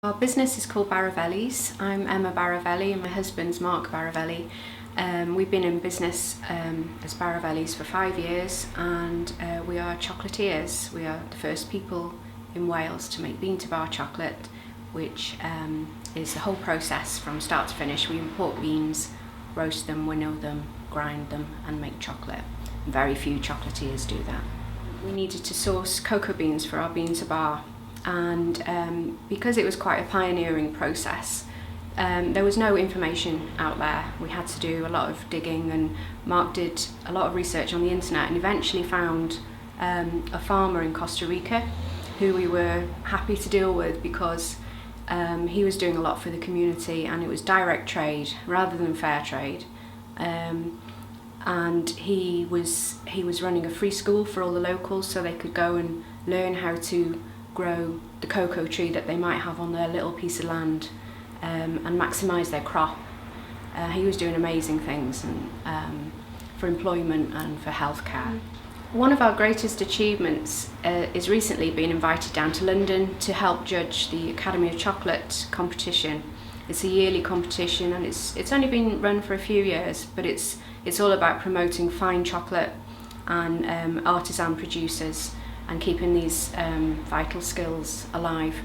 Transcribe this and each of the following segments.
Our business is called Baravelli's. I'm Emma Baravelli and my husband's Mark Baravelli. We've been in business as Baravelli's for 5 years, and we are chocolatiers. We are the first people in Wales to make bean to bar chocolate, which is the whole process from start to finish. We import beans, roast them, winnow them, grind them and make chocolate. Very few chocolatiers do that. We needed to source cocoa beans for our bean to bar, and because it was quite a pioneering process, there was no information out there. We had to do a lot of digging, and Mark did a lot of research on the internet and eventually found a farmer in Costa Rica who we were happy to deal with because he was doing a lot for the community, and it was direct trade rather than fair trade. And he was running a free school for all the locals so they could go and learn how to grow the cocoa tree that they might have on their little piece of land, and maximise their crop. He was doing amazing things and for employment and for healthcare. One of our greatest achievements is recently being invited down to London to help judge the Academy of Chocolate competition. It's a yearly competition, and it's only been run for a few years, but it's all about promoting fine chocolate and artisan producers and keeping these vital skills alive.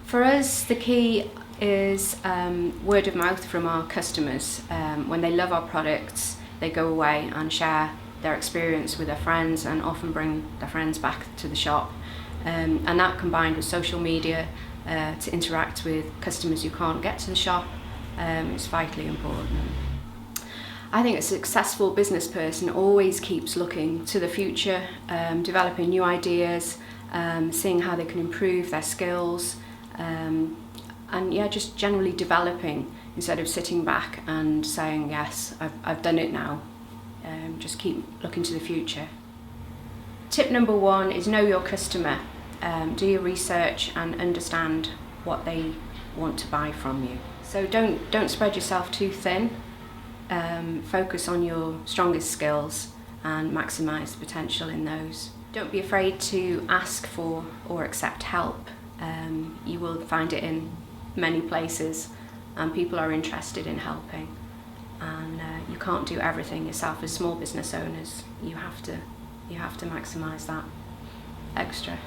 For us, the key is word of mouth from our customers. When they love our products, they go away and share their experience with their friends and often bring their friends back to the shop. And that, combined with social media to interact with customers who can't get to the shop, is vitally important. I think a successful business person always keeps looking to the future, developing new ideas, seeing how they can improve their skills, and just generally developing instead of sitting back and saying, yes, I've done it now. Just keep looking to the future. Tip number 1 is know your customer. Do your research and understand what they want to buy from you. So don't spread yourself too thin. Focus on your strongest skills and maximise the potential in those. Don't be afraid to ask for or accept help. You will find it in many places, and people are interested in helping. And you can't do everything yourself as small business owners. You have to maximise that extra.